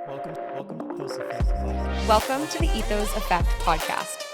Welcome to Ethos Effect. Welcome to the Ethos Effect podcast.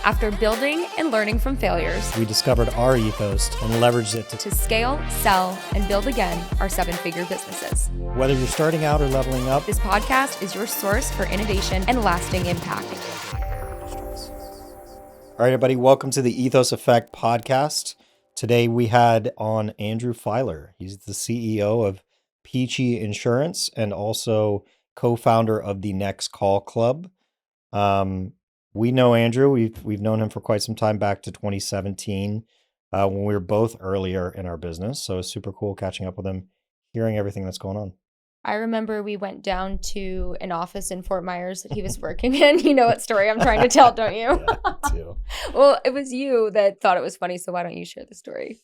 After building and learning from failures, We discovered our ethos and leveraged it to scale, sell, and build again our seven-figure businesses. whether you're starting out or leveling up. This podcast is your source for innovation and lasting impact. All right, everybody, welcome to the Ethos Effect podcast. Today we had on Andrew Filar. He's the CEO of Peachy Insurance and also co-founder of the Next Call Club. We know Andrew. We've known him for quite some time, back to 2017, when we were both earlier in our business. So it's super cool catching up with him, hearing everything that's going on. I remember we went down to an office in Fort Myers that he was working in. You know what story I'm trying to tell, don't you? Yeah, too. Well, it was you that thought it was funny, so why don't you share the story?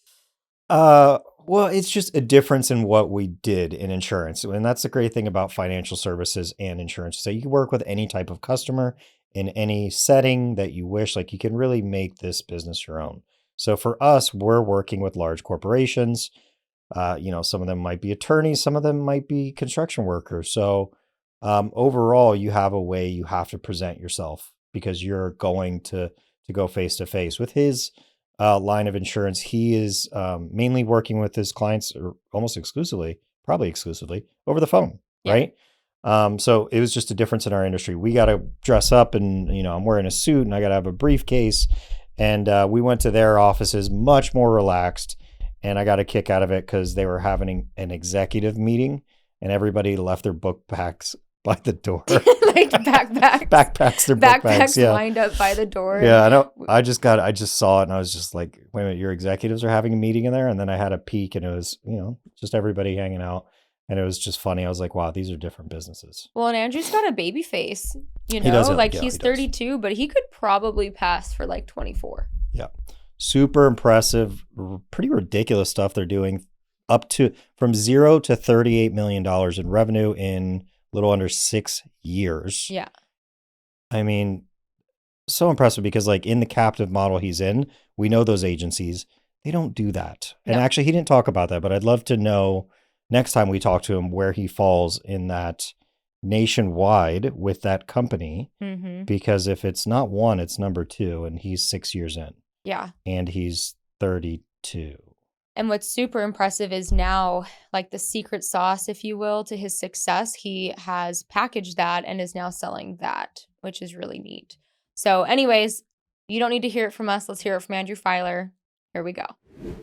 Well, it's just a difference in what we did in insurance. And that's the great thing about financial services and insurance. So you can work with any type of customer in any setting that you wish. Like, you can really make this business your own. So for us, we're working with large corporations. Some of them might be attorneys, some of them might be construction workers. So overall, you have a way you have to present yourself because you're going to go face to face. With his line of insurance, he is mainly working with his clients, or almost exclusively, probably exclusively, over the phone, right? So it was just a difference in our industry. We got to dress up, and I'm wearing a suit, and I got to have a briefcase. And we went to their offices, much more relaxed. And I got a kick out of it because they were having an executive meeting, and everybody left their book bags by the door. Like backpacks, their book bags, yeah. Lined up by the door. Yeah, I know. I just saw it, and I was just like, wait a minute, your executives are having a meeting in there? And then I had a peek, and it was, just everybody hanging out. And it was just funny. I was like, wow, these are different businesses. Well, and Andrew's got a baby face, He does, he's he 32, but he could probably pass for like 24. Yeah. Super impressive, pretty ridiculous stuff they're doing, up to from $0 to $38 million in revenue in a little under 6 years. Yeah. I mean, so impressive because like in the captive model he's in, we know those agencies, they don't do that. And actually he didn't talk about that, but I'd love to know next time we talk to him where he falls in that nationwide with that company. Mm-hmm. Because if it's not one, it's number 2, and he's 6 years in. Yeah. And he's 32. And what's super impressive is now, like, the secret sauce, if you will, to his success, he has packaged that and is now selling that, which is really neat. So anyways, you don't need to hear it from us. Let's hear it from Andrew Filar. Here we go. All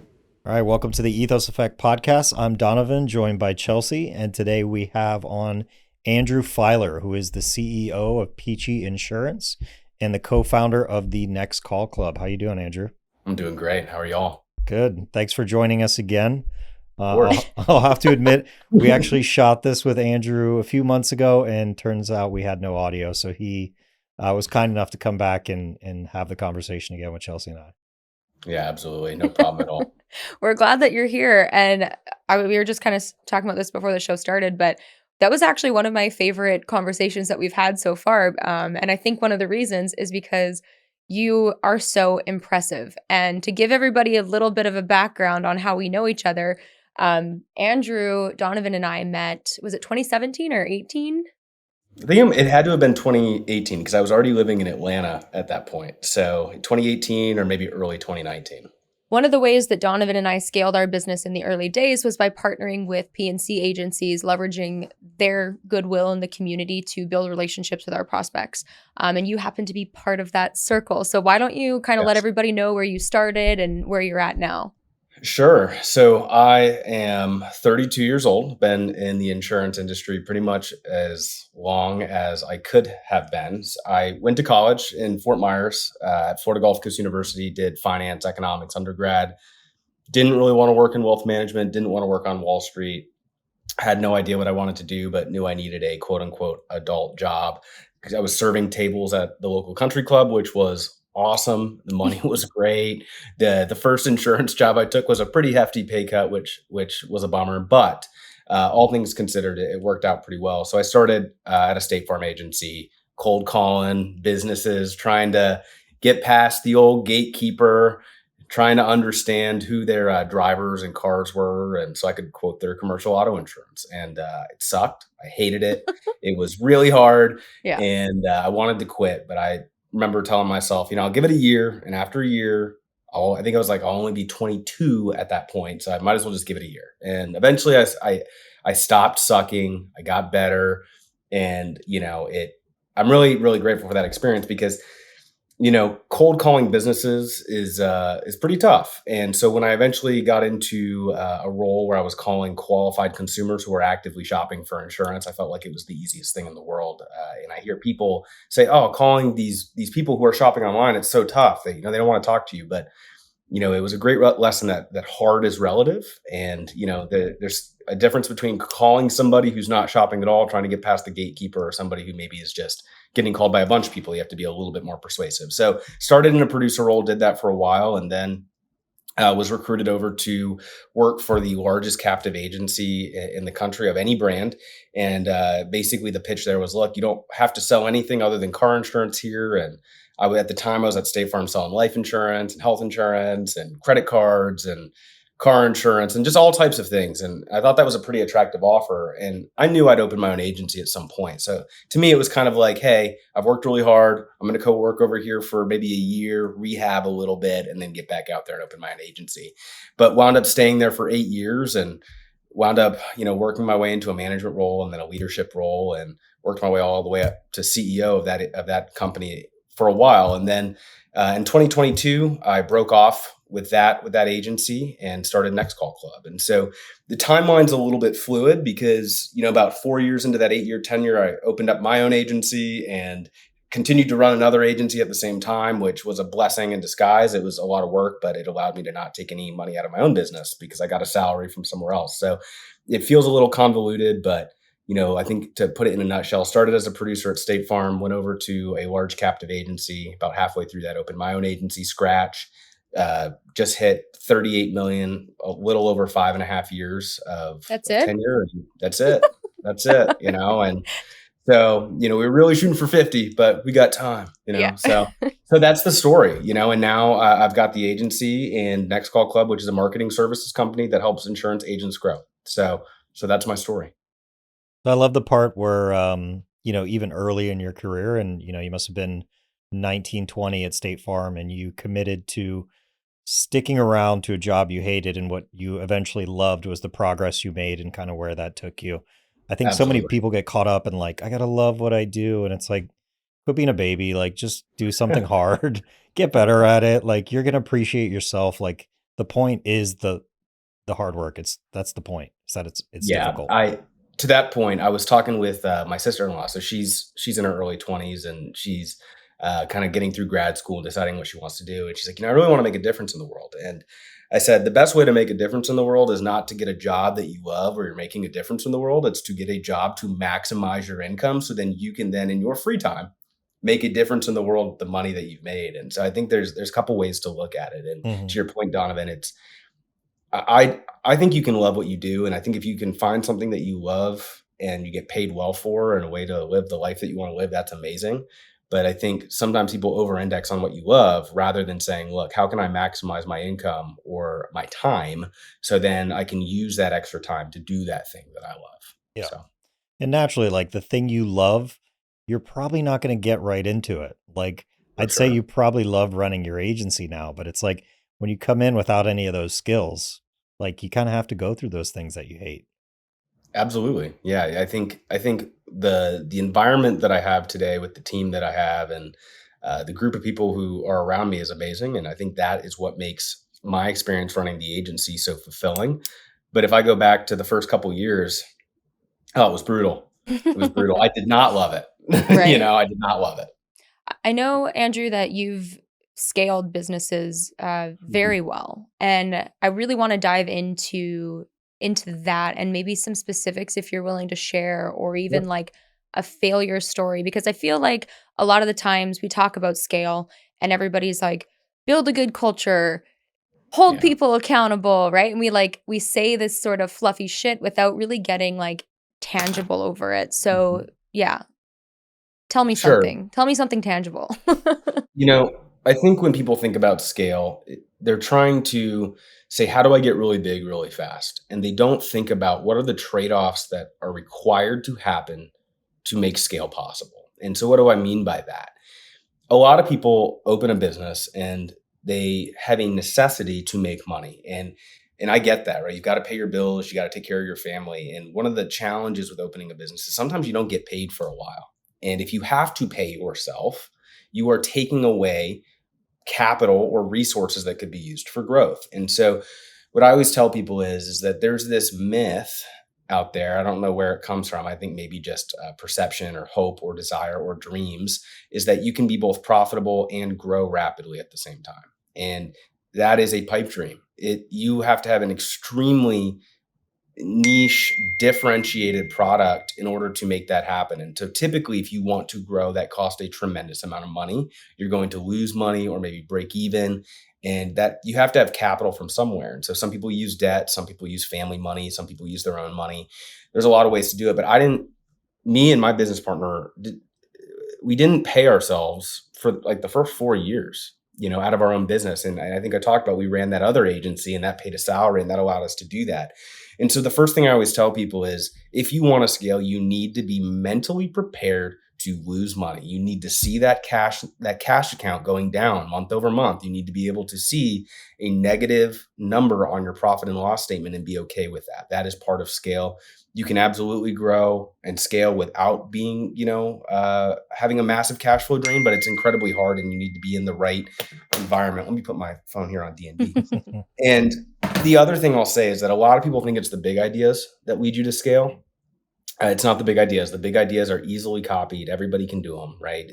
right. Welcome to the Ethos Effect podcast. I'm Donovan, joined by Chelsea. And today we have on Andrew Filar, who is the CEO of Peachy Insurance and the co-founder of the Next Call Club. How you doing, Andrew? I'm doing great. How are y'all? Good. Thanks for joining us again. I'll have to admit, we actually shot this with Andrew a few months ago, and turns out we had no audio. So he was kind enough to come back and have the conversation again with Chelsea and I. Yeah, absolutely. No problem at all. We're glad that you're here. And we were just kind of talking about this before the show started, but that was actually one of my favorite conversations that we've had so far. And I think one of the reasons is because you are so impressive. And to give everybody a little bit of a background on how we know each other, Andrew, Donovan, and I met, was it 2017 or 18? I think it had to have been 2018 because I was already living in Atlanta at that point. So 2018 or maybe early 2019. One of the ways that Donovan and I scaled our business in the early days was by partnering with P&C agencies, leveraging their goodwill in the community to build relationships with our prospects. And you happen to be part of that circle. So why don't you kind of let everybody know where you started and where you're at now? Sure. So I am 32 years old, been in the insurance industry pretty much as long as I could have been. I went to college in Fort Myers at Florida Gulf Coast University, did finance, economics undergrad, didn't really want to work in wealth management, didn't want to work on Wall Street, had no idea what I wanted to do, but knew I needed a quote unquote adult job because I was serving tables at the local country club, which was awesome. The money was great. The first insurance job I took was a pretty hefty pay cut, which was a bummer. But all things considered, it worked out pretty well. So I started at a State Farm agency, cold calling businesses, trying to get past the old gatekeeper, trying to understand who their drivers and cars were, and so I could quote their commercial auto insurance. And it sucked. I hated it. It was really hard, Yeah. and I wanted to quit. But I remember telling myself, I'll give it a year, and after a year, I think I was like, I'll only be 22 at that point, so I might as well just give it a year. And eventually, I stopped sucking. I got better, and I'm really really grateful for that experience because cold calling businesses is pretty tough. And so when I eventually got into a role where I was calling qualified consumers who were actively shopping for insurance, I felt like it was the easiest thing in the world. And I hear people say, "Oh, calling these people who are shopping online, it's so tough. They don't want to talk to you." But it was a great lesson that hard is relative, and there's a difference between calling somebody who's not shopping at all, trying to get past the gatekeeper, or somebody who maybe is just getting called by a bunch of people. You have to be a little bit more persuasive. So started in a producer role, did that for a while, and then was recruited over to work for the largest captive agency in the country of any brand. And basically the pitch there was, look, you don't have to sell anything other than car insurance here. And at the time I was at State Farm selling life insurance and health insurance and credit cards and car insurance and just all types of things. And I thought that was a pretty attractive offer. And I knew I'd open my own agency at some point. So to me, it was kind of like, hey, I've worked really hard. I'm going to go work over here for maybe a year, rehab a little bit, and then get back out there and open my own agency. But wound up staying there for 8 years and wound up, working my way into a management role and then a leadership role, and worked my way all the way up to CEO of that company for a while. And then in 2022, I broke off with that agency and started Next Call Club. And so the timeline's a little bit fluid because, about 4 years into that 8-year tenure, I opened up my own agency and continued to run another agency at the same time, which was a blessing in disguise. It was a lot of work, but it allowed me to not take any money out of my own business because I got a salary from somewhere else. So it feels a little convoluted, but I think to put it in a nutshell, started as a producer at State Farm, went over to a large captive agency. About halfway through that, opened my own agency, scratch. Just hit 38 million, a little over 5.5 years of tenure. And that's it. That's it. And so, we were really shooting for 50, but we got time, Yeah. so that's the story, and now I've got the agency and Next Call Club, which is a marketing services company that helps insurance agents grow. So that's my story. I love the part where, even early in your career and, you must have been 19, 20 at State Farm and you committed to sticking around to a job you hated, and what you eventually loved was the progress you made and kind of where that took you. I think so many Absolutely. people get caught up in like, I gotta love what I do. And it's like, quit being a baby, like just do something hard, get better at it. Like you're gonna appreciate yourself. Like the point is the hard work. That's the point. Is that it's Yeah, difficult. to that point, I was talking with my sister-in-law. So she's in her early 20s, and she's kind of getting through grad school and deciding what she wants to do. And she's like, I really want to make a difference in the world. And I said, the best way to make a difference in the world is not to get a job that you love or you're making a difference in the world. It's to get a job to maximize your income. So then you can then in your free time make a difference in the world with the money that you've made. And so I think there's a couple ways to look at it. And Mhm. to your point, Donovan, I think you can love what you do. And I think if you can find something that you love and you get paid well for and a way to live the life that you want to live, that's amazing. But I think sometimes people over index on what you love rather than saying, look, how can I maximize my income or my time so then I can use that extra time to do that thing that I love. Yeah. So And naturally, like the thing you love, you're probably not going to get right into it. Like for I'd say sure. you probably love running your agency now, but it's like when you come in without any of those skills, like you kind of have to go through those things that you hate. Absolutely. Yeah. I think the environment that I have today with the team that I have and the group of people who are around me is amazing. And I think that is what makes my experience running the agency so fulfilling. But if I go back to the first couple years, oh, it was brutal. It was brutal. I did not love it. Right. I did not love it. I know, Andrew, that you've scaled businesses Mhm. very well, and I really want to dive into that and maybe some specifics if you're willing to share, or even Yep. like a failure story, because I feel like a lot of the times we talk about scale and everybody's like, build a good culture, hold Yeah. people accountable, right? And we say this sort of fluffy shit without really getting like tangible over it. So Mhm. yeah, tell me Sure. something. Tell me something tangible. You know, I think when people think about scale, they're trying to say, how do I get really big really fast? And they don't think about what are the trade-offs that are required to happen to make scale possible. And so what do I mean by that? A lot of people open a business and they have a necessity to make money. And I get that, right? You've got to pay your bills, you got to take care of your family. And one of the challenges with opening a business is sometimes you don't get paid for a while. And if you have to pay yourself, you are taking away capital or resources that could be used for growth. And so what I always tell people is that there's this myth out there. I don't know where it comes from. I think maybe just perception or hope or desire or dreams is that you can be both profitable and grow rapidly at the same time. And that is a pipe dream. You have to have an extremely niche, differentiated product in order to make that happen. And so typically, if you want to grow, that costs a tremendous amount of money. You're going to lose money or maybe break even. And that you have to have capital from somewhere. And so some people use debt, some people use family money, some people use their own money. There's a lot of ways to do it. But me and my business partner, we didn't pay ourselves for like the first 4 years, out of our own business. And I think I talked about, we ran that other agency and that paid a salary and that allowed us to do that. And so the first thing I always tell people is if you want to scale, you need to be mentally prepared to lose money. You need to see that cash account going down month over month. You need to be able to see a negative number on your profit and loss statement and be okay with that. That is part of scale. You can absolutely grow and scale without being, having a massive cash flow drain, but it's incredibly hard and you need to be in the right environment. Let me put my phone here on D&D. And the other thing I'll say is that a lot of people think it's the big ideas that lead you to scale. It's not the big ideas. The big ideas are easily copied. Everybody can do them, right?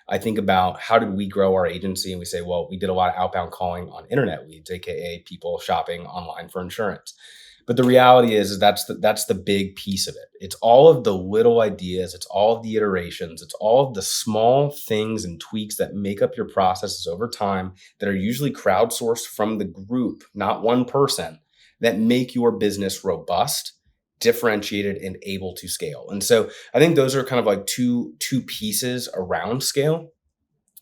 I think about how did we grow our agency, and we say, well, we did a lot of outbound calling on internet leads, aka people shopping online for insurance. But the reality is that's the big piece of it. It's all of the little ideas. It's all of the iterations. It's all of the small things and tweaks that make up your processes over time that are usually crowdsourced from the group, not one person, that make your business robust, differentiated, and able to scale. And so I think those are kind of like two pieces around scale,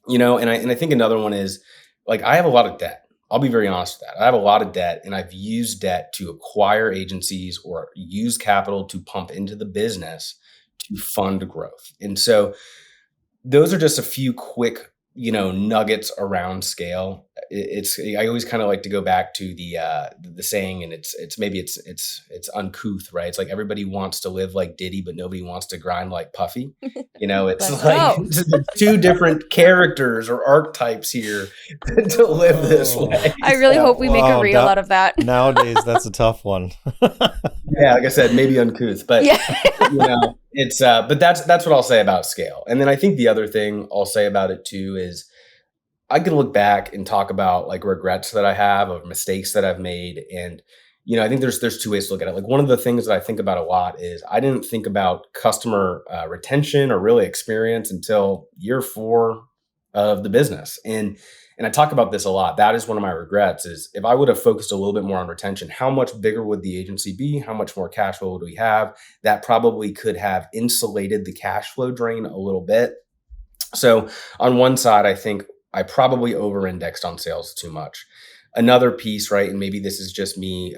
and I think another one is like, I have a lot of debt. I'll be very honest with that. I have a lot of debt, and I've used debt to acquire agencies or use capital to pump into the business to fund growth. And so those are just a few quick, nuggets around scale. I always kind of like to go back to the saying, and it's uncouth, right? It's like everybody wants to live like Diddy, but nobody wants to grind like Puffy. It's Let's like go. two different characters or archetypes here to live this way. I really hope we make a Wow, reel out of that. Nowadays, that's a tough one. Yeah, like I said, maybe uncouth, but Yeah. it's but that's what I'll say about scale. And then I think the other thing I'll say about it too is I can look back and talk about like regrets that I have or mistakes that I've made. And, I think there's two ways to look at it. Like one of the things that I think about a lot is I didn't think about customer retention or really experience until year 4 of the business. And I talk about this a lot. That is one of my regrets is if I would have focused a little bit more on retention, how much bigger would the agency be? How much more cash flow would we have? That probably could have insulated the cash flow drain a little bit. So on one side, I think I probably over-indexed on sales too much. Another piece, right, and maybe this is just me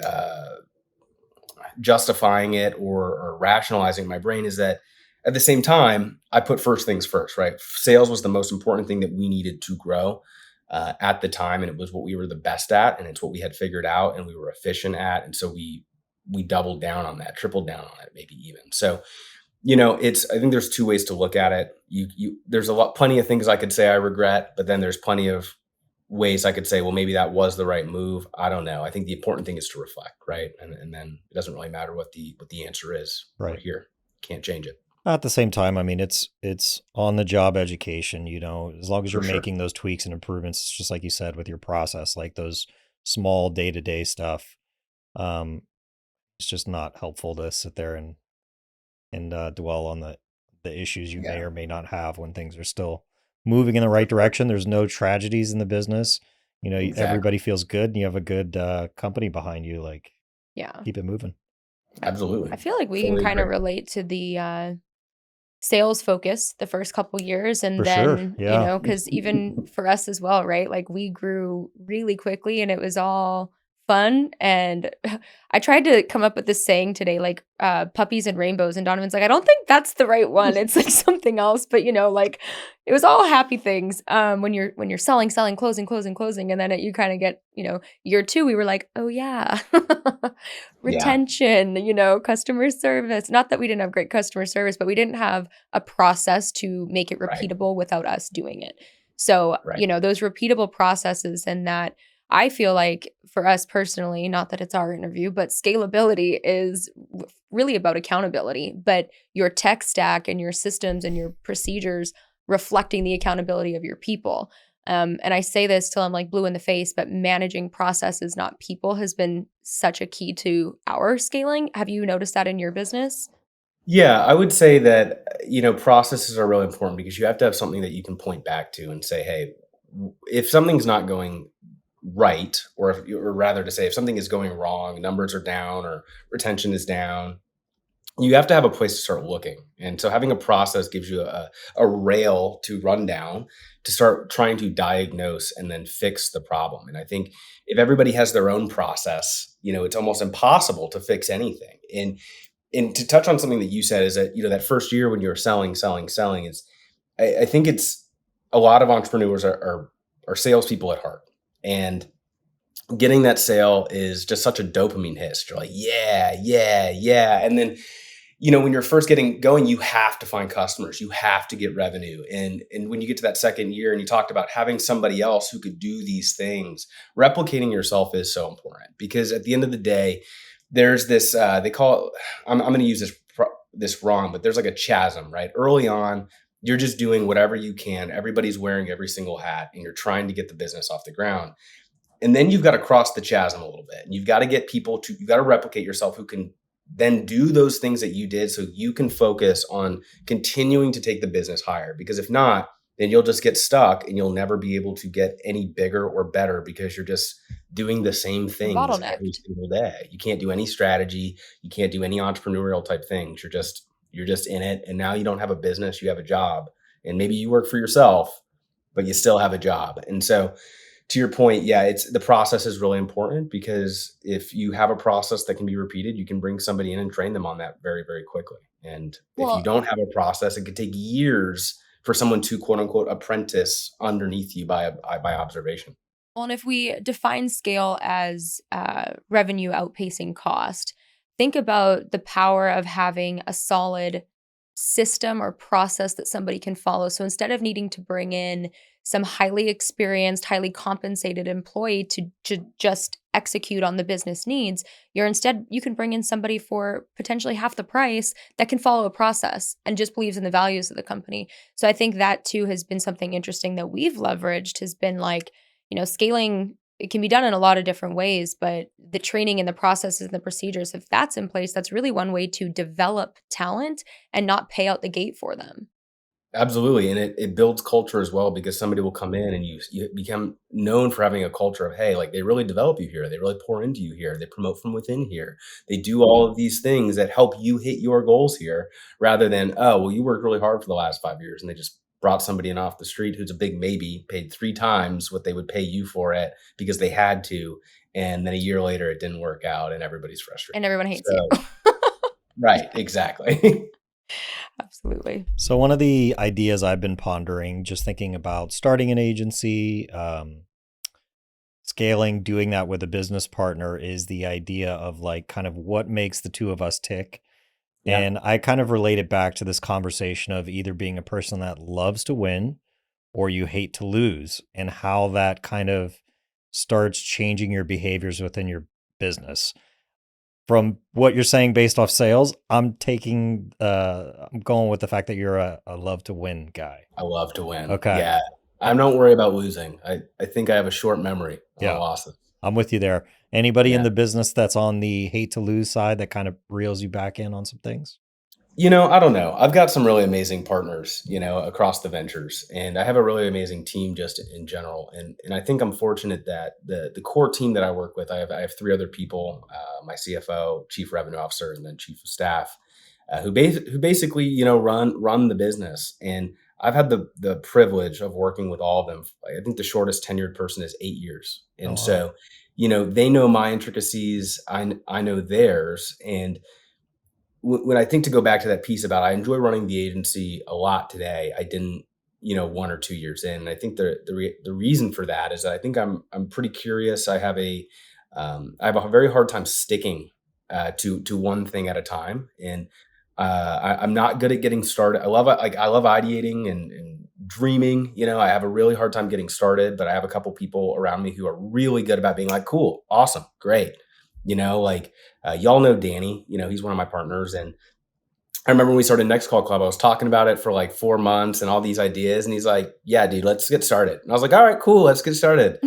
justifying it or rationalizing in my brain, is that at the same time, I put first things first, right? Sales was the most important thing that we needed to grow at the time, and it was what we were the best at, and it's what we had figured out, and we were efficient at, and so we doubled down on that, tripled down on it, maybe even. So, I think there's two ways to look at it. There's plenty of things I could say I regret, but then there's plenty of ways I could say, well, maybe that was the right move. I don't know. I think the important thing is to reflect, right? And then it doesn't really matter what the answer is. Right. We're here. Can't change it. At the same time, I mean, it's on the job education, as long as you're For sure. making those tweaks and improvements, it's just like you said with your process, like those small day-to-day stuff. It's just not helpful to sit there and dwell on the issues you may Yeah, or may not have when things are still moving in the right direction. There's no tragedies in the business. exactly. Everybody feels good and you have a good company behind you. Like, Yeah. keep it moving. Absolutely. I feel like we can Fully kind of agree. relate to the sales focus the first couple years, and For sure. then, Yeah. because even for us as well, right? Like we grew really quickly and it was all fun. And I tried to come up with this saying today, like puppies and rainbows. And Donovan's like, I don't think that's the right one. It's like something else. But like it was all happy things. When you're selling, selling, closing, closing, closing. And then you kind of get, year two, we were like, oh yeah. Yeah. Retention, customer service. Not that we didn't have great customer service, but we didn't have a process to make it Right. repeatable without us doing it. So, Right. those repeatable processes, and that I feel like for us personally, not that it's our interview, but scalability is really about accountability, but your tech stack and your systems and your procedures reflecting the accountability of your people. And I say this till I'm like blue in the face, but managing processes, not people, has been such a key to our scaling. Have you noticed that in your business? Yeah, I would say that, processes are really important because you have to have something that you can point back to and say, hey, if something's not going right, or rather to say, if something is going wrong, numbers are down or retention is down, you have to have a place to start looking. And so having a process gives you a rail to run down to start trying to diagnose and then fix the problem. And I think if everybody has their own process, it's almost impossible to fix anything. And to touch on something that you said is that, that first year when you're selling, selling, selling is, I think it's a lot of entrepreneurs are salespeople at heart. And getting that sale is just such a dopamine hit. You're like, yeah, yeah, yeah. And then, when you're first getting going, you have to find customers, you have to get revenue. And when you get to that second year and you talked about having somebody else who could do these things, replicating yourself is so important because at the end of the day, there's this, they call it, I'm going to use this wrong, but there's like a chasm, right? Early on, you're just doing whatever you can. Everybody's wearing every single hat and you're trying to get the business off the ground. And then you've got to cross the chasm a little bit. And you've got to get you've got to replicate yourself who can then do those things that you did so you can focus on continuing to take the business higher. Because if not, then you'll just get stuck and you'll never be able to get any bigger or better because you're just doing the same You're things every bottlenecked. single day. You can't do any strategy. You can't do any entrepreneurial type things. You're just in it. And now you don't have a business, you have a job. And maybe you work for yourself, but you still have a job. And so to your point, yeah, it's the process is really important because if you have a process that can be repeated, you can bring somebody in and train them on that very, very quickly. And if you Well, don't have a process, it could take years for someone to quote unquote apprentice underneath you by observation. and if we define scale as revenue outpacing cost, think about the power of having a solid system or process that somebody can follow. So instead of needing to bring in some highly experienced, highly compensated employee to just execute on the business needs, you can bring in somebody for potentially half the price that can follow a process and just believes in the values of the company. So I think that too has been something interesting that we've leveraged, has been like, scaling, it can be done in a lot of different ways, but the training and the processes and the procedures, if that's in place, that's really one way to develop talent and not pay out the gate for them. Absolutely. And it builds culture as well because somebody will come in and you become known for having a culture of, hey, like they really develop you here. They really pour into you here. They promote from within here. They do all of these things that help you hit your goals here rather than, oh, well, you worked really hard for the last 5 years and they just brought somebody in off the street who's a big maybe, paid 3 times what they would pay you for it because they had to. And then a year later, it didn't work out and everybody's frustrated. And everyone hates you. So, right, exactly. Absolutely. So one of the ideas I've been pondering, just thinking about starting an agency, scaling, doing that with a business partner, is the idea of like kind of what makes the two of us tick. Yeah. And I kind of relate it back to this conversation of either being a person that loves to win or you hate to lose, and how that kind of starts changing your behaviors within your business. From what you're saying based off sales, I'm going with the fact that you're a love to win guy. I love to win. Okay. Yeah. I don't worry about losing. I think I have a short memory on Yeah, losses. I'm with you there. Anybody in Yeah. the business that's on the hate to lose side that kind of reels you back in on some things? I don't know. I've got some really amazing partners, across the ventures, and I have a really amazing team just in general. And I think I'm fortunate that the core team that I work with, I have 3 other people, my CFO, chief revenue officer, and then chief of staff. who basically, run the business. And I've had the privilege of working with all of them. Like, I think the shortest tenured person is 8 years. Oh, And wow. so, they know my intricacies. I know theirs. And when I think to go back to that piece about, I enjoy running the agency a lot today. I didn't, 1 or 2 years in. And I think the reason for that is that I think I'm pretty curious. I have a very hard time sticking to one thing at a time. And I'm not good at getting started. I love ideating and dreaming. I have a really hard time getting started, but I have a couple people around me who are really good about being like, cool, awesome, great. Y'all know Danny, he's one of my partners. And I remember when we started Next Call Club, I was talking about it for like 4 months and all these ideas. And he's like, yeah, dude, let's get started. And I was like, all right, cool, let's get started.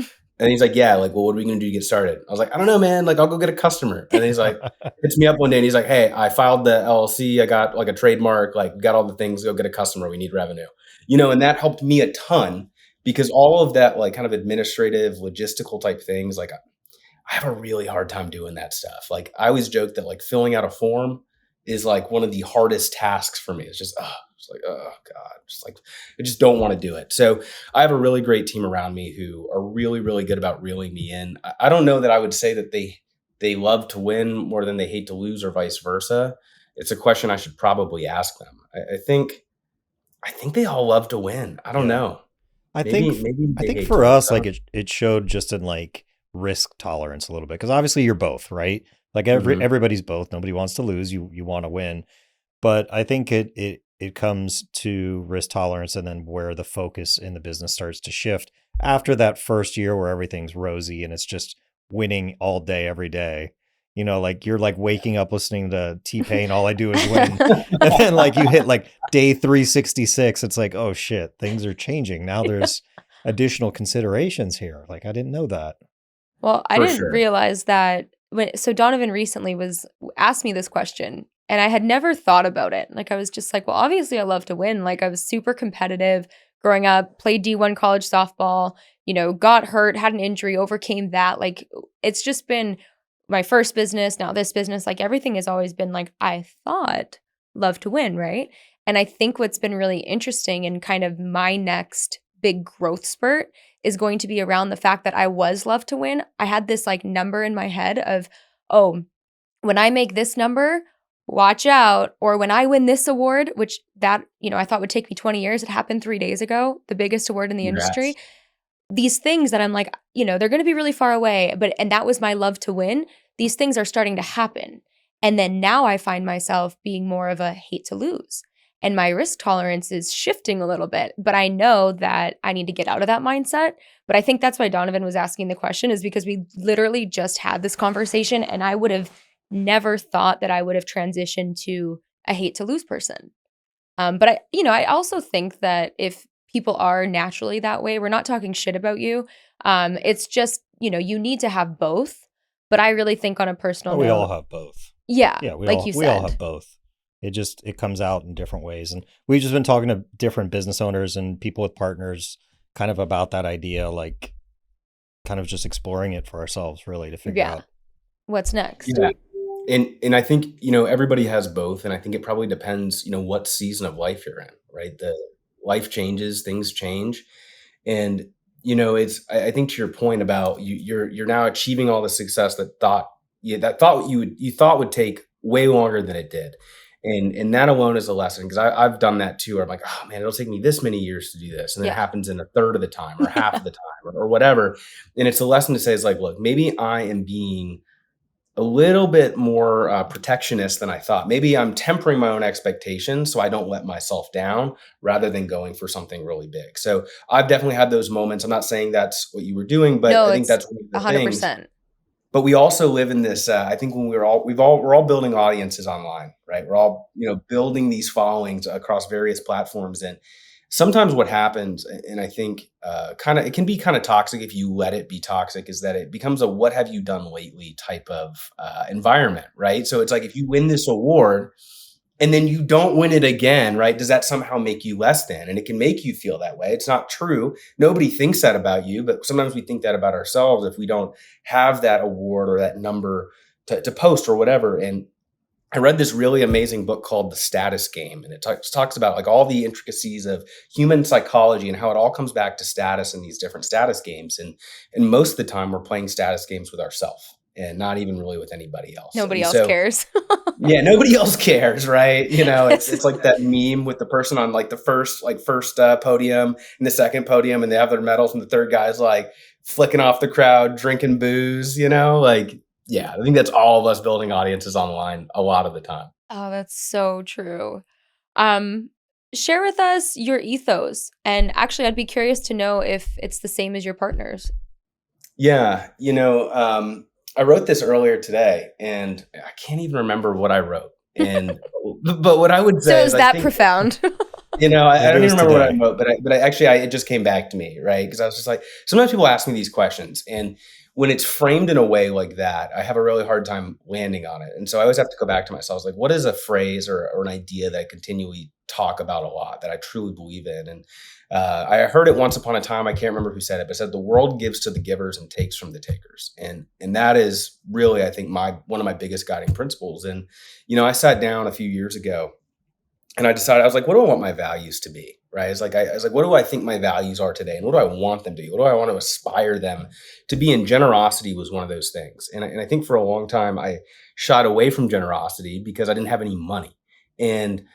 And he's like, yeah, like, well, what are we going to do to get started? I was like, I don't know, man. Like, I'll go get a customer. And then he's like, hits me up one day and he's like, hey, I filed the LLC. I got like a trademark, like got all the things, go get a customer. We need revenue, and that helped me a ton because all of that, like kind of administrative, logistical type things, like I have a really hard time doing that stuff. Like I always joke that like filling out a form is like one of the hardest tasks for me. It's just, oh God, just like, I just don't want to do it. So I have a really great team around me who are really, really good about reeling me in. I don't know that I would say that they love to win more than they hate to lose or vice versa. It's a question I should probably ask them. I think they all love to win. I don't Yeah. know. I think Maybe I they think hate to for lose. us, like it showed just in like risk tolerance a little bit because obviously you're both, right? Like Mhm. everybody's both. Nobody wants to lose. You want to win, but I think it comes to risk tolerance and then where the focus in the business starts to shift after that first year where everything's rosy and it's just winning all day every day. Like you're like waking up listening to T-Pain, all I do is win. And then like you hit like day 366, it's like, oh shit, things are changing. Now there's additional considerations here. Like I didn't know that. Well, I For didn't sure. realize that so Donovan recently was asked me this question and I had never thought about it. Like I was just like, well, obviously I love to win. Like I was super competitive growing up, played D1 college softball, got hurt, had an injury, overcame that. Like it's just been my first business, now this business, like everything has always been like I thought love to win, right? And I think what's been really interesting and kind of my next big growth spurt is going to be around the fact that I was love to win. I had this like number in my head of, oh, when I make this number, watch out. Or when I win this award, which that, I thought would take me 20 years. It happened 3 days ago, the biggest award in the industry. Congrats. These things that I'm like, they're going to be really far away. And that was my love to win. These things are starting to happen. And then now I find myself being more of a hate to lose. And my risk tolerance is shifting a little bit, but I know that I need to get out of that mindset. But I think that's why Donovan was asking the question is because we literally just had this conversation and I would have never thought that I would have transitioned to a hate to lose person. But I also think that if people are naturally that way, we're not talking shit about you. It's just, you need to have both. But I really think on a personal Oh, we all note, have both. yeah, Yeah, we like all you we all said. have both. It comes out in different ways. And we've just been talking to different business owners and people with partners kind of about that idea, like kind of just exploring it for ourselves really to figure Yeah. out. What's next? Yeah. And I think, everybody has both. And I think it probably depends, what season of life you're in, right? The life changes, things change. And, I think to your point about you're now achieving all the success you thought would take way longer than it did. And that alone is a lesson because I've done that too. Where I'm like, oh man, it'll take me this many years to do this. And then it Yeah. happens in a third of the time or half Yeah. of the time or whatever. And it's a lesson to say, it's like, look, maybe I am being a little bit more protectionist than I thought. Maybe I'm tempering my own expectations so I don't let myself down rather than going for something really big. So I've definitely had those moments. I'm not saying that's what you were doing, but No, I think it's that's one of the things. 100%. But we also live in this. I think when we're all building audiences online, right? We're all building these followings across various platforms, and sometimes what happens, and I think kind of it can be kind of toxic if you let it be toxic, is that it becomes a "what have you done lately" type of environment, right? So it's like if you win this award and then you don't win it again, right? Does that somehow make you less than? And it can make you feel that way. It's not true. Nobody thinks that about you, but sometimes we think that about ourselves if we don't have that award or that number to post or whatever. And I read this really amazing book called The Status Game, and it talks about like all the intricacies of human psychology and how it all comes back to status and these different status games. And most of the time, we're playing status games with ourselves and not even really with anybody else. Nobody And else so, cares. yeah, nobody else cares, right? It's like that meme with the person on like the first podium and the second podium, and they have their medals, and the third guy's like flicking off the crowd, drinking booze. Like, yeah, I think that's all of us building audiences online a lot of the time. Oh, that's so true. Um, Share with us your ethos. And actually, I'd be curious to know if it's the same as your partner's. Yeah, I wrote this earlier today, and I can't even remember what I wrote. And but what I would So say is is, I that think profound? I It don't is even remember what I today. wrote, but I actually, it just came back to me, right? Because I was just like, sometimes people ask me these questions, and when it's framed in a way like that, I have a really hard time landing on it. And so I always have to go back to myself, like, what is a phrase or an idea that I continually talk about a lot that I truly believe in? And I heard it once upon a time. I can't remember who said it, but it said the world gives to the givers and takes from the takers. And that is really, I think, my one of my biggest guiding principles. And I sat down a few years ago and I decided, I was like, what do I want my values to be? Right. I was like, what do I think my values are today? And what do I want them to be? What do I want to aspire them to be? And generosity was one of those things. And I think for a long time, I shied away from generosity because I didn't have any money. And,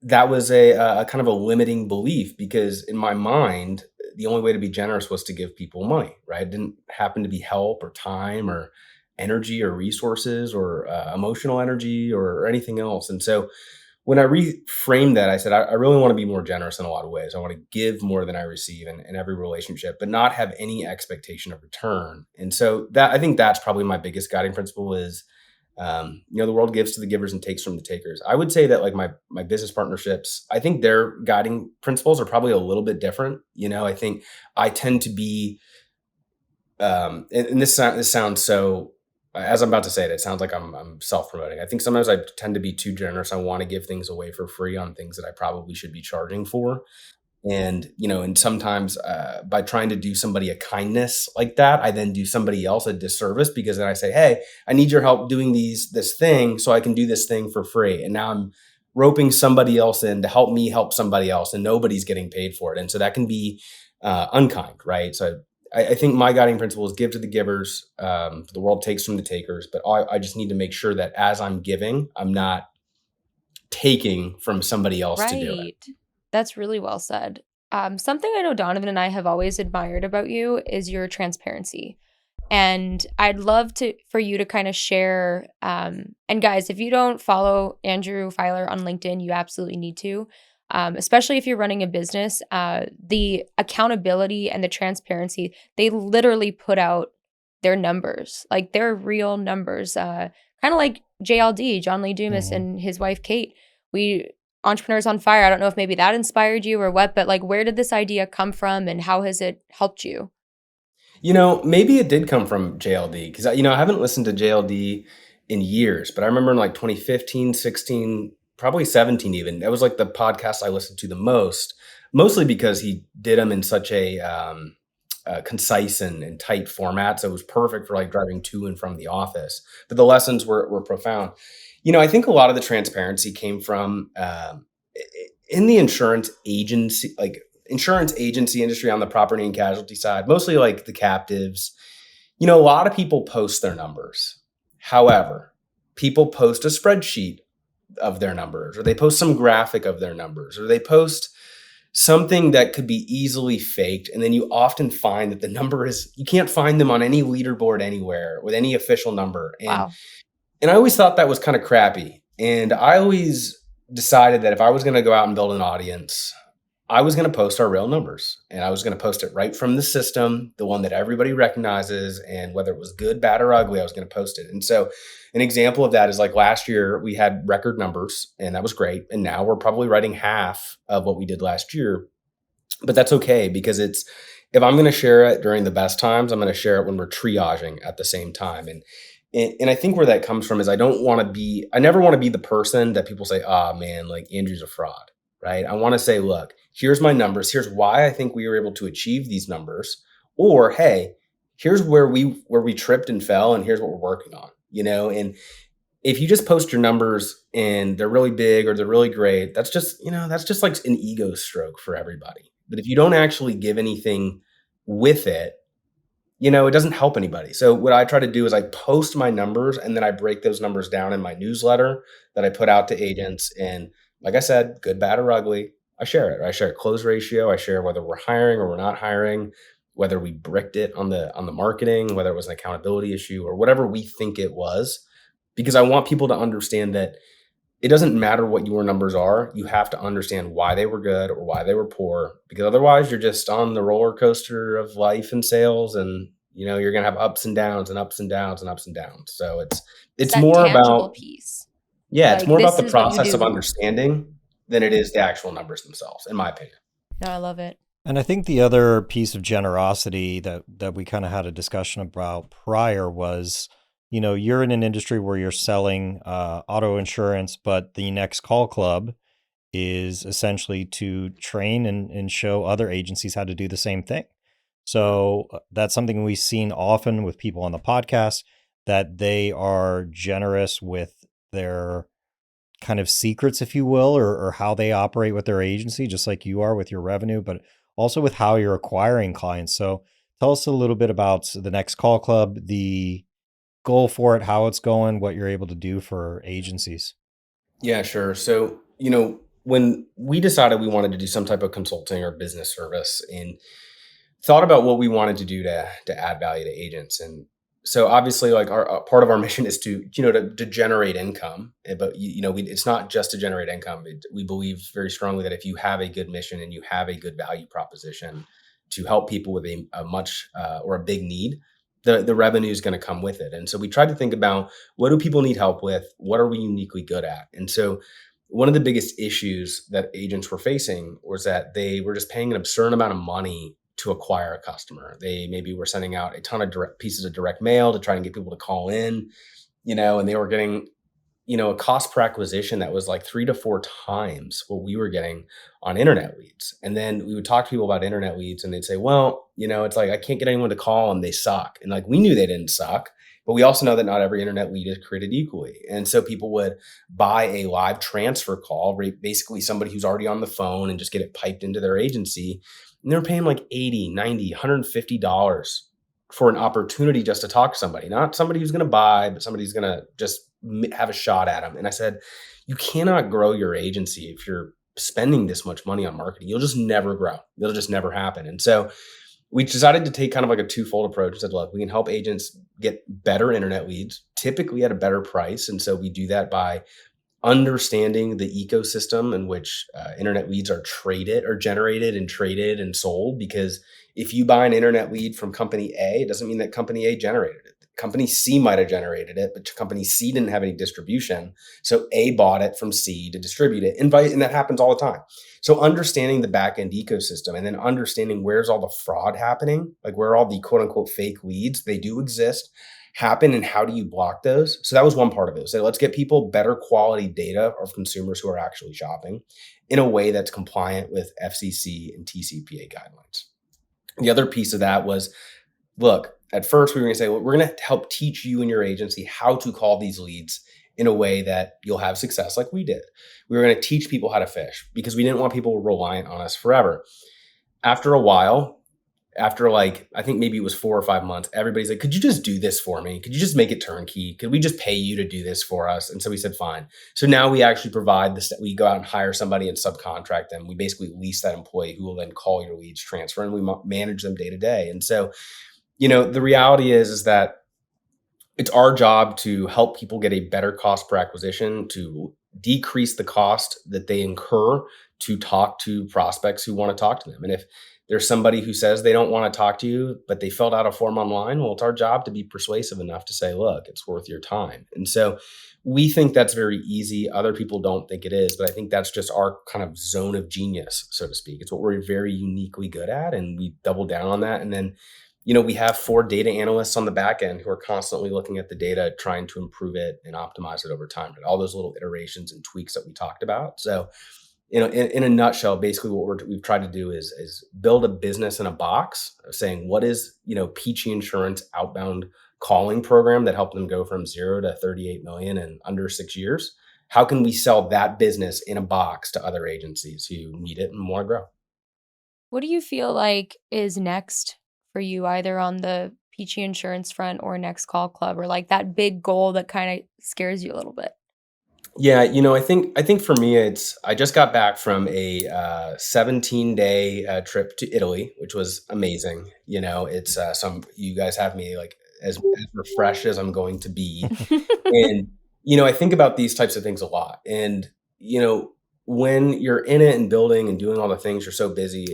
that was a kind of a limiting belief, because in my mind, the only way to be generous was to give people money, right? It didn't happen to be help or time or energy or resources or emotional energy or anything else. And so when I reframed that, I said, I really want to be more generous in a lot of ways. I want to give more than I receive in every relationship, but not have any expectation of return. And so that, I think that's probably my biggest guiding principle is, the world gives to the givers and takes from the takers. I would say that like my business partnerships, I think their guiding principles are probably a little bit different. I think I tend to be, and this sounds so, as I'm about to say it, it sounds like I'm self-promoting. I think sometimes I tend to be too generous. I want to give things away for free on things that I probably should be charging for. And sometimes by trying to do somebody a kindness like that, I then do somebody else a disservice, because then I say, hey, I need your help doing this thing so I can do this thing for free. And now I'm roping somebody else in to help me help somebody else, and nobody's getting paid for it. And so that can be unkind, right? So I think my guiding principle is give to the givers. The world takes from the takers, but I just need to make sure that as I'm giving, I'm not taking from somebody else to do it. Right. That's really well said. Something I know Donovan and I have always admired about you is your transparency. And I'd love for you to kind of share. And guys, if you don't follow Andrew Filar on LinkedIn, you absolutely need to. Especially if you're running a business, the accountability and the transparency, they literally put out their numbers, like their real numbers, kind of like JLD, John Lee Dumas, Mhm. and his wife, Kate. We Entrepreneurs on Fire. I don't know if maybe that inspired you or what, but like, where did this idea come from and how has it helped you? Maybe it did come from JLD, because I haven't listened to JLD in years, but I remember in like 2015, 16, probably 17 even. That was like the podcast I listened to the most, mostly because he did them in such a concise and tight format. So it was perfect for like driving to and from the office. But the lessons were profound. I think a lot of the transparency came from in the insurance agency industry on the property and casualty side, mostly like the captives. A lot of people post their numbers. However, people post a spreadsheet of their numbers, or they post some graphic of their numbers, or they post something that could be easily faked. And then you often find that the number you can't find them on any leaderboard anywhere with any official number. And Wow. and I always thought that was kind of crappy. And I always decided that if I was going to go out and build an audience, I was going to post our real numbers, and I was going to post it right from the system, the one that everybody recognizes. And whether it was good, bad, or ugly, I was going to post it. And so an example of that is like last year we had record numbers, and that was great. And now we're probably writing half of what we did last year, but that's okay, because if I'm going to share it during the best times, I'm going to share it when we're triaging at the same time. And I think where that comes from is I never want to be the person that people say, ah, man, like Andrew's a fraud, right? I want to say, look, here's my numbers. Here's why I think we were able to achieve these numbers. Or, hey, here's where we tripped and fell, and here's what we're working on, if you just post your numbers and they're really big or they're really great, that's just like an ego stroke for everybody. But if you don't actually give anything with it, it doesn't help anybody. So what I try to do is I post my numbers and then I break those numbers down in my newsletter that I put out to agents. And like I said, good, bad, or ugly, I share it. I share close ratio. I share whether we're hiring or we're not hiring, whether we bricked it on the marketing, whether it was an accountability issue or whatever we think it was, because I want people to understand that it doesn't matter what your numbers are. You have to understand why they were good or why they were poor, because otherwise you're just on the roller coaster of life and sales, and you're going to have ups and downs and ups and downs and ups and downs. So It's it's that more tangible about piece. yeah, it's Like, more about this the is what you process of do. understanding than it is the actual numbers themselves, in my opinion. No, I love it. And I think the other piece of generosity that we kind of had a discussion about prior was, you're in an industry where you're selling auto insurance, but the next call club is essentially to train and show other agencies how to do the same thing. So that's something we've seen often with people on the podcast, that they are generous with their kind of secrets, if you will, or how they operate with their agency, just like you are with your revenue, but also with how you're acquiring clients. So tell us a little bit about the Next Call Club, the goal for it, how it's going, what you're able to do for agencies. Yeah, sure. So, when we decided we wanted to do some type of consulting or business service and thought about what we wanted to do to add value to agents. And so obviously like our part of our mission is to generate income. But it's not just to generate income. We believe very strongly that if you have a good mission and you have a good value proposition to help people with a much or a big need, the revenue is going to come with it. And so we tried to think about, what do people need help with? What are we uniquely good at? And so one of the biggest issues that agents were facing was that they were just paying an absurd amount of money to acquire a customer. They maybe were sending out a ton of direct pieces of direct mail to try and get people to call in, and they were getting, a cost per acquisition that was like 3 to 4 times what we were getting on internet leads. And then we would talk to people about internet leads and they'd say, well, it's like, I can't get anyone to call and they suck. And like, we knew they didn't suck, but we also know that not every internet lead is created equally. And so people would buy a live transfer call, basically somebody who's already on the phone, and just get it piped into their agency. And they're paying like 80, 90, $150 for an opportunity just to talk to somebody, not somebody who's going to buy, but somebody who's going to just have a shot at them. And I said, you cannot grow your agency if you're spending this much money on marketing. You'll just never grow. It'll just never happen. And so we decided to take kind of like a twofold approach and said, look, we can help agents get better internet leads, typically at a better price. And so we do that by understanding the ecosystem in which internet leads are generated and traded and sold. Because if you buy an internet lead from company A, it doesn't mean that company A generated it. Company C might have generated it, but company C didn't have any distribution. So A bought it from C to distribute it. And that happens all the time. So understanding the back end ecosystem and then understanding where's all the fraud happening, like where all the quote unquote fake leads, they do exist, happen, and how do you block those? So that was one part of it. So let's get people better quality data of consumers who are actually shopping in a way that's compliant with FCC and TCPA guidelines. The other piece of that was, look, at first we were going to say, well, we're going to help teach you and your agency how to call these leads in a way that you'll have success like we did. We were going to teach people how to fish because we didn't want people reliant on us forever. After a while, after like, I think maybe it was 4 or 5 months, everybody's like, could you just do this for me? Could you just make it turnkey? Could we just pay you to do this for us? And so we said, fine. So now we actually provide this, we go out and hire somebody and subcontract them. We basically lease that employee who will then call your leads, transfer, and we manage them day to day. And so, the reality is that it's our job to help people get a better cost per acquisition, to decrease the cost that they incur to talk to prospects who want to talk to them. And if there's somebody who says they don't want to talk to you, but they filled out a form online, well, it's our job to be persuasive enough to say, look, it's worth your time. And so we think that's very easy. Other people don't think it is, but I think that's just our kind of zone of genius, so to speak. It's what we're very uniquely good at, and we double down on that. And then we have 4 data analysts on the back end who are constantly looking at the data, trying to improve it and optimize it over time. But all those little iterations and tweaks that we talked about. So in a nutshell, basically what we've tried to do is build a business in a box of saying, what is, Peachy Insurance outbound calling program that helped them go from 0 to 38 million in under 6 years? How can we sell that business in a box to other agencies who need it and want to grow? What do you feel like is next for you, either on the Peachy Insurance front or Next Call Club, or like that big goal that kind of scares you a little bit? Yeah, I think for me, I just got back from a 17-day trip to Italy, which was amazing. It's some you guys have me like as refreshed as I'm going to be, and I think about these types of things a lot. And when you're in it and building and doing all the things, you're so busy.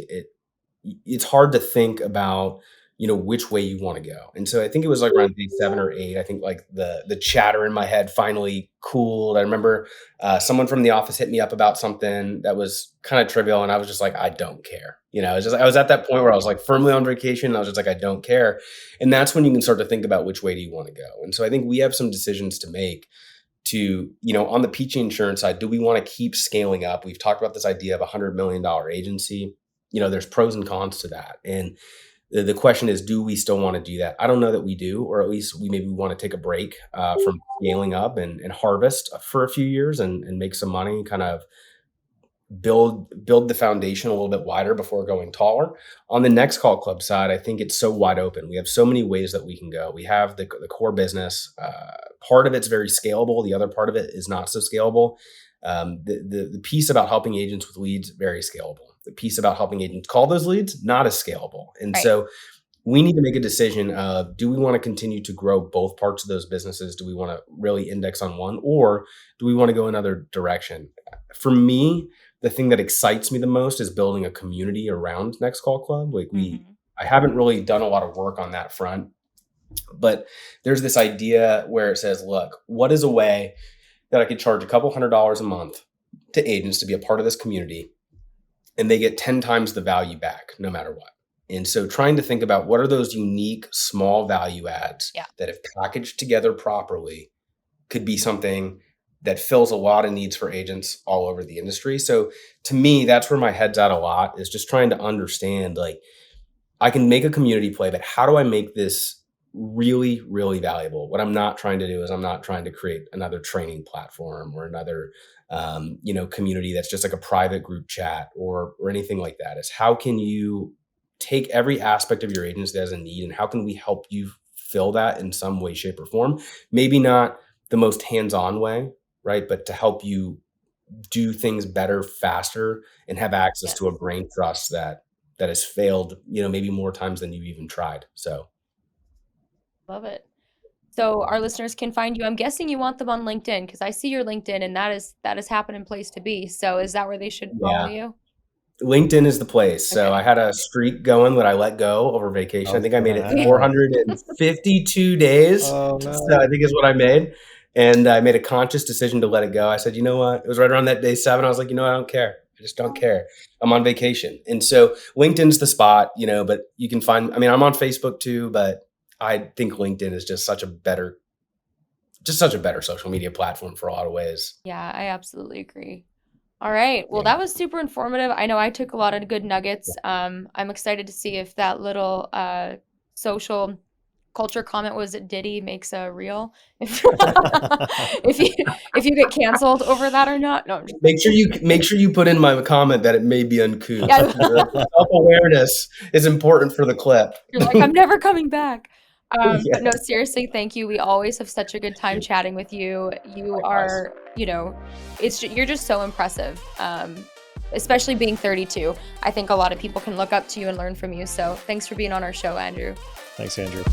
It's hard to think about which way you want to go. And so I think it was like around day 7 or 8. I think like the chatter in my head finally cooled. I remember someone from the office hit me up about something that was kind of trivial, and I was just like, I don't care. I was at that point where I was like firmly on vacation. And I was just like, I don't care. And that's when you can start to think about which way do you want to go. And so I think we have some decisions to make to, on the Peachy Insurance side. Do we want to keep scaling up? We've talked about this idea of $100 million agency. There's pros and cons to that. And the question is, do we still want to do that? I don't know that we do, or at least we maybe want to take a break from scaling up and harvest for a few years and make some money, kind of build the foundation a little bit wider before going taller. On the Next Call Club side, I think it's so wide open. We have so many ways that we can go. We have the core business. Part of it's very scalable. The other part of it is not so scalable. The piece about helping agents with leads, very scalable. The piece about helping agents call those leads, not as scalable. And Right. so we need to make a decision of, do we want to continue to grow both parts of those businesses? Do we want to really index on one, or do we want to go another direction? For me, the thing that excites me the most is building a community around Next Call Club. I haven't really done a lot of work on that front, but there's this idea where it says, look, what is a way that I could charge a couple $100s a month to agents to be a part of this community, and they get 10 times the value back no matter what? And so trying to think about what are those unique small value adds Yeah. that, if packaged together properly, could be something that fills a lot of needs for agents all over the industry. So to me, that's where my head's at a lot, is just trying to understand, like, I can make a community play, but how do I make this really, really valuable? What I'm not trying to do is, I'm not trying to create another training platform or another community that's just like a private group chat or anything like that. Is how can you take every aspect of your agency that has a need, and how can we help you fill that in some way, shape, or form? Maybe not the most hands-on way, right? But to help you do things better, faster, and have access to a Yes. brain trust that has failed, maybe more times than you've even tried. So Love it. So our listeners can find you. I'm guessing you want them on LinkedIn, because I see your LinkedIn, and that is happening place to be. So is that where they should follow yeah, you? LinkedIn is the place. So Okay. I had a streak going that I let go over vacation. I think I made it Oh, 452 days. oh So I no. think is what I made. And I made a conscious decision to let it go. I said, you know what? It was right around that day 7. I was like, I don't care. I just don't care. I'm on vacation. And so LinkedIn's the spot, but you can find, I'm on Facebook too, but I think LinkedIn is just such a better social media platform for a lot of ways. Yeah, I absolutely agree. All right. Well, Yeah. that was super informative. I know I took a lot of good nuggets. I'm excited to see if that little social culture comment was that Diddy makes a reel. If if you get canceled over that or not. No, I'm just Make sure you put in my comment that it may be uncouth. yeah, Self-awareness is important for the clip. you're like, I'm never coming back. But no, Yes. seriously, thank you. We always have such a good time chatting with you. You Likewise. are, you're just so impressive. Especially being 32. I think a lot of people can look up to you and learn from you. So thanks for being on our show, Andrew. Thanks, Andrew.